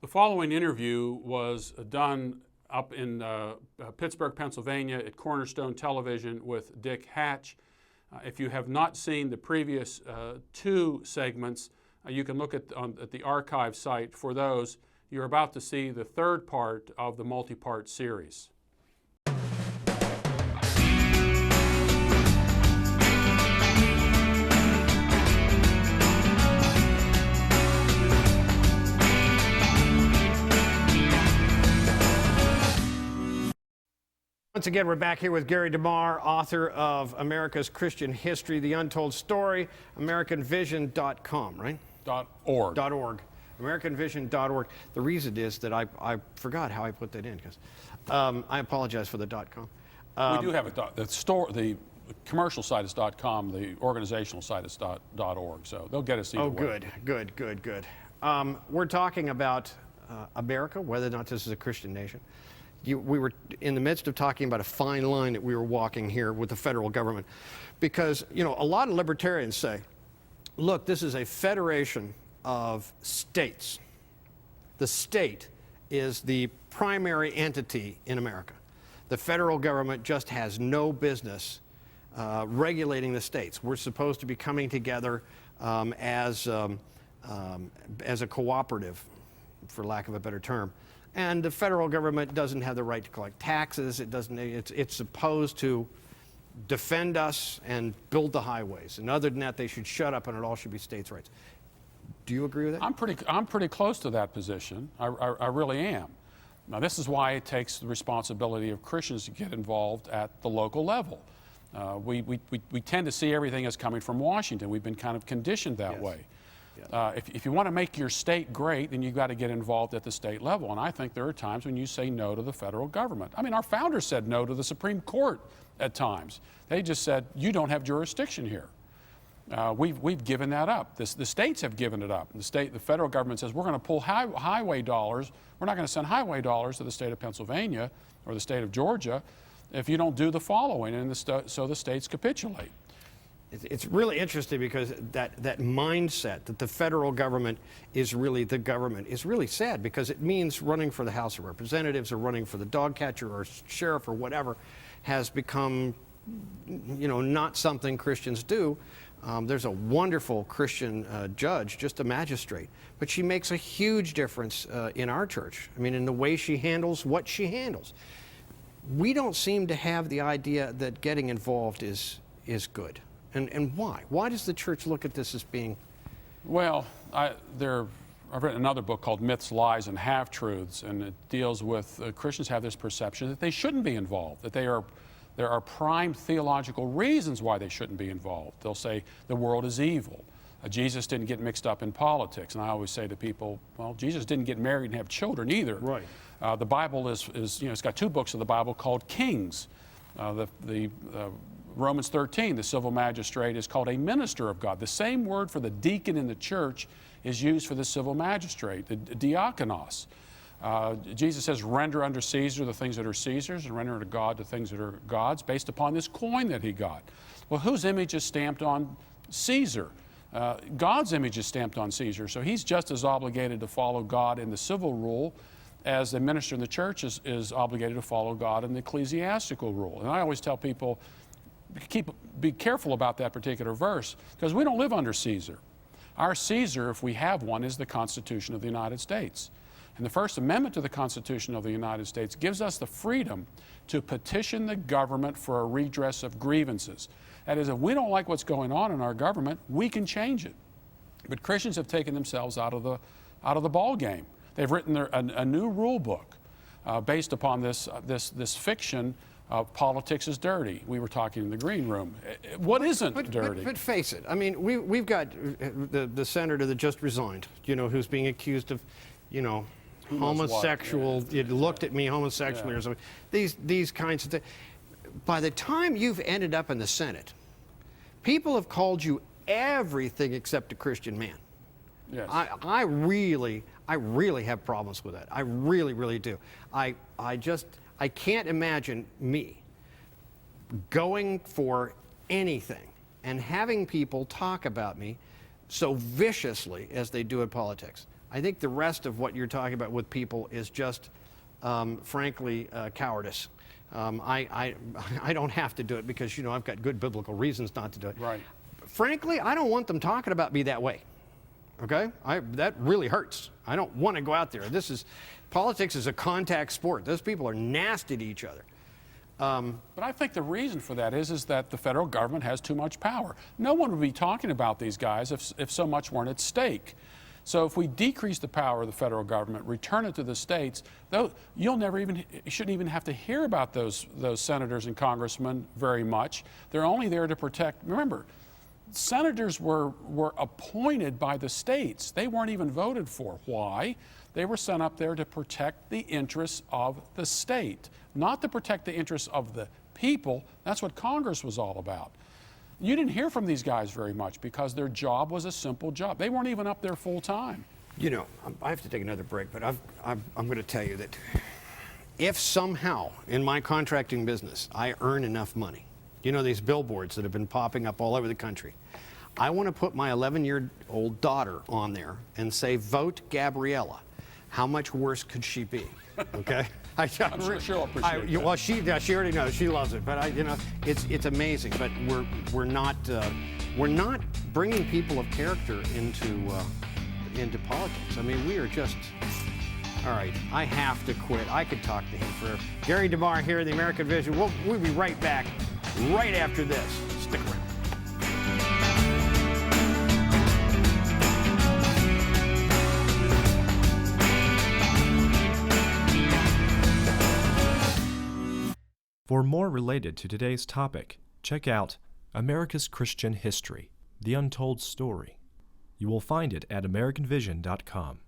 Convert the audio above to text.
The following interview was done up in Pittsburgh, Pennsylvania at Cornerstone Television with Dick Hatch. If you have not seen the previous two segments, you can look at the archive site for those. You're about to see the third part of the multi-part series. Once again, we're back here with Gary DeMar, author of America's Christian History, The Untold Story, AmericanVision.com, right? .org. .org. AmericanVision.org. The reason is that I forgot how I put that in, because I apologize for the .com. We do have the commercial site is .com, the organizational site is .org, so they'll get us either way. Good. We're talking about America, whether or not this is a Christian nation. We were in the midst of talking about a fine line that we were walking here with the federal government, because, you know, a lot of libertarians say, look, this is a federation of states. The state is the primary entity in America. The federal government just has no business regulating the states. We're supposed to be coming together as a cooperative, for lack of a better term. And the federal government doesn't have the right to collect taxes. It doesn't. It's supposed to defend us and build the highways. And other than that, they should shut up, and it all should be states' rights. Do you agree with that? I'm pretty close to that position. I really am. Now, this is why it takes the responsibility of Christians to get involved at the local level. We tend to see everything as coming from Washington. We've been kind of conditioned that way. If you want to make your state great, then you've got to get involved at the state level. And I think there are times when you say no to the federal government. I mean, our founders said no to the Supreme Court at times. They just said, you don't have jurisdiction here. We've given that up. The states have given it up. The federal government says, we're going to pull highway dollars. We're not going to send highway dollars to the state of Pennsylvania or the state of Georgia if you don't do the following, and so the states capitulate. It's really interesting, because that mindset that the federal government is really the government is really sad, because it means running for the House of Representatives or running for the dog catcher or sheriff or whatever has become, you know, not something Christians do. There's a wonderful Christian judge, just a magistrate, but she makes a huge difference in our church. I mean, in the way she handles what she handles. We don't seem to have the idea that getting involved is good. And why? Why does the church look at this as being? Well, I've written another book called Myths, Lies, and Half-Truths, and it deals with Christians have this perception that they shouldn't be involved, that there are prime theological reasons why they shouldn't be involved. They'll say the world is evil. Jesus didn't get mixed up in politics. And I always say to people, well, Jesus didn't get married and have children either. Right. The Bible is it's got two books of the Bible called Kings. Romans 13, the civil magistrate is called a minister of God. The same word for the deacon in the church is used for the civil magistrate, the diakonos. Jesus says, render unto Caesar the things that are Caesar's, and render unto God the things that are God's, based upon this coin that he got. Well, whose image is stamped on Caesar? God's image is stamped on Caesar, so he's just as obligated to follow God in the civil rule as the minister in the church is obligated to follow God in the ecclesiastical rule. And I always tell people, be careful about that particular verse, because we don't live under Caesar. Our Caesar, if we have one, is the Constitution of the United States. And the First Amendment to the Constitution of the United States gives us the freedom to petition the government for a redress of grievances. That is, if we don't like what's going on in our government, we can change it. But Christians have taken themselves out of the ball game. They've written a new rule book based upon this fiction. Politics is dirty. We were talking in the green room. What isn't dirty? But face it. I mean, we've got the senator that just resigned, you know, who's being accused of, you know, homosexual. Yeah. You looked at me homosexually or something. These kinds of things. By the time you've ended up in the Senate, people have called you everything except a Christian man. Yes. I really have problems with that. I really do. I can't imagine me going for anything and having people talk about me so viciously as they do in politics. I think the rest of what you're talking about with people is just, frankly, cowardice. I don't have to do it because, you know, I've got good biblical reasons not to do it. Right. Frankly, I don't want them talking about me that way. Okay? That really hurts. I don't want to go out there. Politics is a contact sport. Those people are nasty to each other. But I think the reason for that is that the federal government has too much power. No one would be talking about these guys if so much weren't at stake. So if we decrease the power of the federal government, return it to the states, though you shouldn't even have to hear about those senators and congressmen very much. They're only there to protect. Remember, senators were appointed by the states. They weren't even voted for. Why? They were sent up there to protect the interests of the state, not to protect the interests of the people. That's what Congress was all about. You didn't hear from these guys very much because their job was a simple job. They weren't even up there full time. You know, I have to take another break, but I'm going to tell you that if somehow in my contracting business I earn enough money, you know, these billboards that have been popping up all over the country, I want to put my 11-year-old daughter on there and say, vote Gabriella. How much worse could she be? Okay? I'm sure she'll appreciate it. Well, she already knows. She loves it. But you know, it's amazing. But we're not bringing people of character into politics. I mean, we are just. All right, I have to quit. I could talk to him forever. Gary DeMar here, the American Vision. We'll be right back right after this. Stick around. For more related to today's topic, check out America's Christian History, The Untold Story. You will find it at AmericanVision.com.